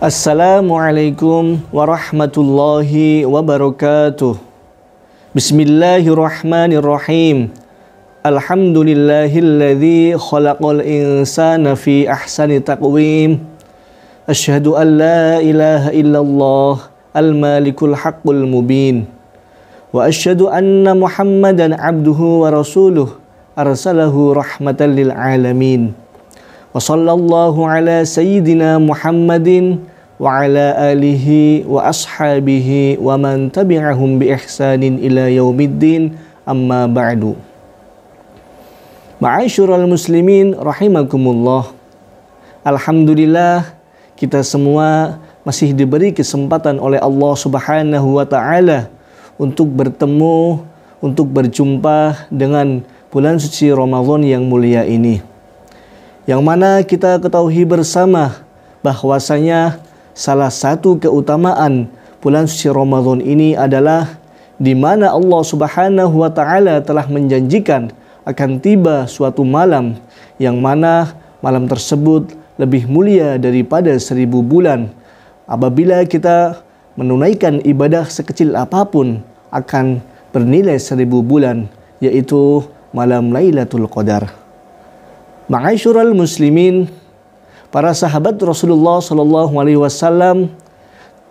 Assalamualaikum warahmatullahi wabarakatuh. Bismillahirrahmanirrahim. Alhamdulillahilladzi khalaqal insana fi ahsani taqwim. Asyhadu an la ilaha illallah al-malikul haqqul mubin. Wa asyhadu anna Muhammadan abduhu wa rasuluh arsalahu rahmatan lil alamin. Wa sallallahu ala sayyidina Muhammadin wa ala alihi wa ashabihi wa man tabi'ahum bi ihsanin ila yaumiddin, amma ba'du. Ma'asyiral muslimin rahimakumullah. Alhamdulillah, kita semua masih diberi kesempatan oleh Allah Subhanahu wa taala untuk bertemu, untuk berjumpa dengan bulan suci Ramadan yang mulia ini. Yang mana kita ketahui bersama bahwasanya salah satu keutamaan bulan suci Ramadan ini adalah di mana Allah Subhanahu wa taala telah menjanjikan akan tiba suatu malam yang mana malam tersebut lebih mulia daripada 1000 bulan. Apabila kita menunaikan ibadah sekecil apapun akan bernilai 1000 bulan, yaitu malam Lailatul Qadar. Ma'asyiral muslimin, para sahabat Rasulullah SAW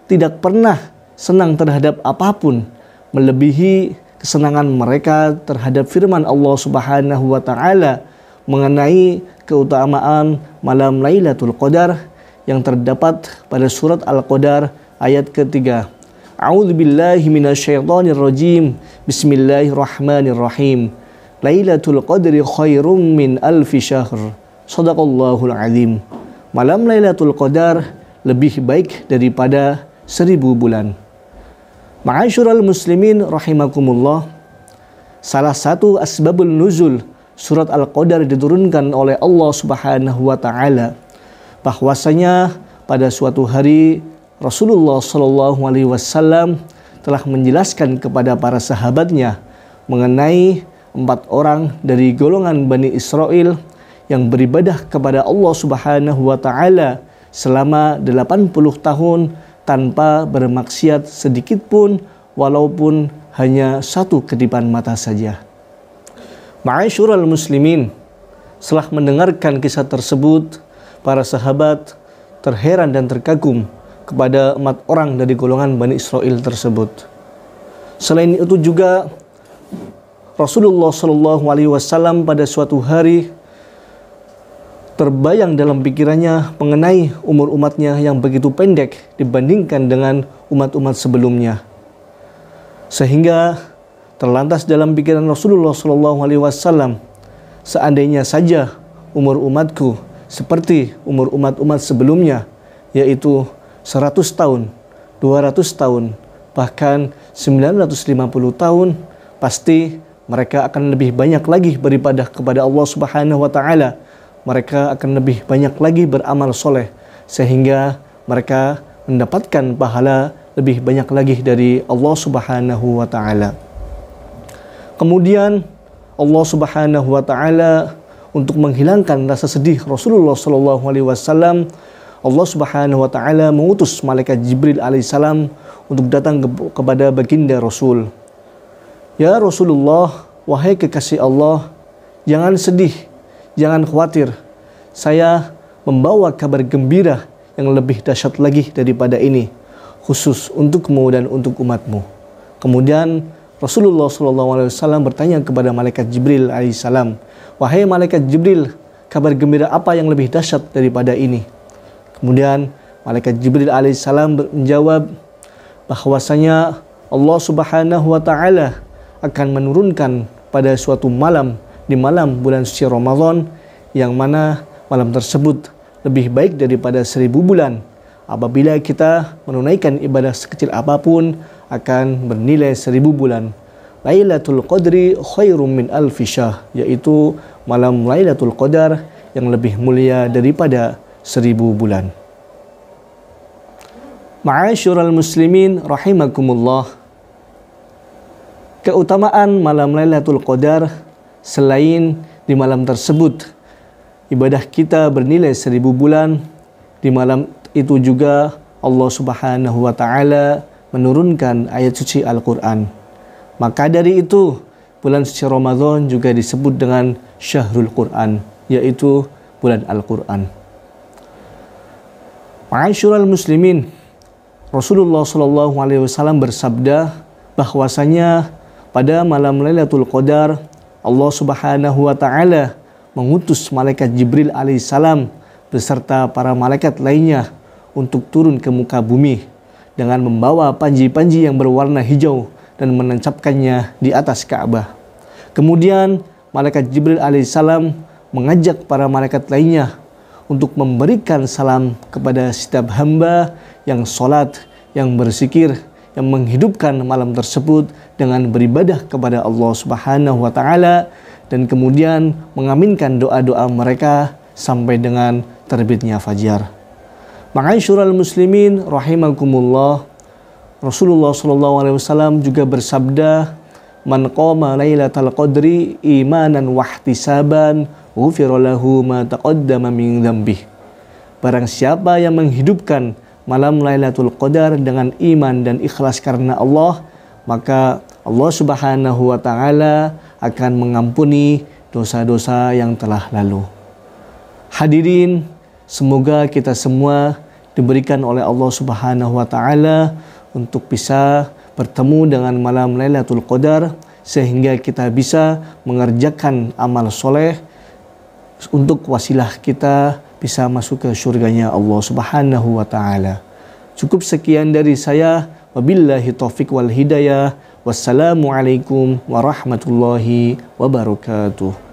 tidak pernah senang terhadap apapun melebihi kesenangan mereka terhadap firman Allah Subhanahu wa taala mengenai keutamaan malam Lailatul Qadar yang terdapat pada surat Al-Qadar ayat ketiga. A'udzubillahi minasyaitonirrajim. Bismillahirrahmanirrahim. Lailatul Qadri khairum min alfi syahr. Shadaqallahul azim. Malam Lailatul Qadar lebih baik daripada 1000 bulan. Ma'asyiral muslimin rahimakumullah. Salah satu asbabul nuzul surat Al-Qadar diturunkan oleh Allah Subhanahu wa taala bahwasanya pada suatu hari Rasulullah SAW telah menjelaskan kepada para sahabatnya mengenai 4 orang dari golongan Bani Israel yang beribadah kepada Allah Subhanahu wa taala selama 80 tahun tanpa bermaksiat sedikit pun, walaupun hanya satu kedipan mata saja. Ma'asyiral muslimin, setelah mendengarkan kisah tersebut, para sahabat terheran dan terkagum kepada 4 orang dari golongan Bani Israel tersebut. Selain itu juga Rasulullah SAW pada suatu hari terbayang dalam pikirannya mengenai umur umatnya yang begitu pendek dibandingkan dengan umat-umat sebelumnya. Sehingga terlantas dalam pikiran Rasulullah SAW, seandainya saja umur umatku seperti umur umat-umat sebelumnya, yaitu 100 tahun, 200 tahun, bahkan 950 tahun, pasti mereka akan lebih banyak lagi beribadah kepada Allah Subhanahu wa taala. Mereka akan lebih banyak lagi beramal soleh, sehingga mereka mendapatkan pahala lebih banyak lagi dari Allah Subhanahu wa taala. Kemudian Allah Subhanahu wa taala untuk menghilangkan rasa sedih Rasulullah SAW, Allah Subhanahu wa taala mengutus malaikat Jibril alaihissalam untuk datang kepada baginda Rasul. Ya Rasulullah, wahai kekasih Allah, jangan sedih, jangan khawatir. Saya membawa kabar gembira yang lebih dahsyat lagi daripada ini, khusus untukmu dan untuk umatmu. Kemudian Rasulullah SAW bertanya kepada malaikat Jibril alaihissalam, wahai malaikat Jibril, kabar gembira apa yang lebih dahsyat daripada ini? Kemudian malaikat Jibril alaihissalam menjawab bahwasanya Allah Subhanahu wa taala akan menurunkan pada suatu malam di malam bulan suci Ramadan, yang mana malam tersebut lebih baik daripada 1000 bulan. Apabila kita menunaikan ibadah sekecil apapun akan bernilai 1000 bulan. Lailatul Qadri khairum min alfi syahr, yaitu malam Lailatul Qadar yang lebih mulia daripada 1000 bulan. Ma'asyiral muslimin rahimakumullah. Keutamaan malam Lailatul Qadar, selain di malam tersebut ibadah kita bernilai 1000 bulan, di malam itu juga Allah Subhanahu wa taala menurunkan ayat suci Al-Qur'an. Maka dari itu, bulan suci Ramadan juga disebut dengan Syahrul Qur'an, yaitu bulan Al-Qur'an. Ma'asyiral muslimin, Rasulullah sallallahu alaihi wasallam bersabda bahwasanya pada malam Lailatul Qadar Allah Subhanahu wa taala mengutus malaikat Jibril alaihissalam beserta para malaikat lainnya untuk turun ke muka bumi dengan membawa panji-panji yang berwarna hijau dan menancapkannya di atas Ka'bah. Kemudian malaikat Jibril alaihissalam mengajak para malaikat lainnya untuk memberikan salam kepada setiap hamba yang sholat, yang berzikir, yang menghidupkan malam tersebut dengan beribadah kepada Allah Subhanahu wa taala, dan kemudian mengaminkan doa-doa mereka sampai dengan terbitnya fajar. Ma'asyiral muslimin rahimakumullah, Rasulullah sallallahu alaihi wasallam juga bersabda, "Man qama lailatal qadri imanan wa ihtisaban, ghufira lahu ma taqaddama min dzambih." Barang siapa yang menghidupkan malam Lailatul Qadar dengan iman dan ikhlas karena Allah, maka Allah Subhanahu wa taala akan mengampuni dosa-dosa yang telah lalu. Hadirin, semoga kita semua diberikan oleh Allah Subhanahu wa taala untuk bisa bertemu dengan malam Lailatul Qadar sehingga kita bisa mengerjakan amal soleh untuk wasilah kita bisa masuk ke surganya Allah Subhanahu wa taala. Cukup sekian dari saya. Wabillahi taufiq wal hidayah. Wassalamualaikum warahmatullahi wabarakatuh.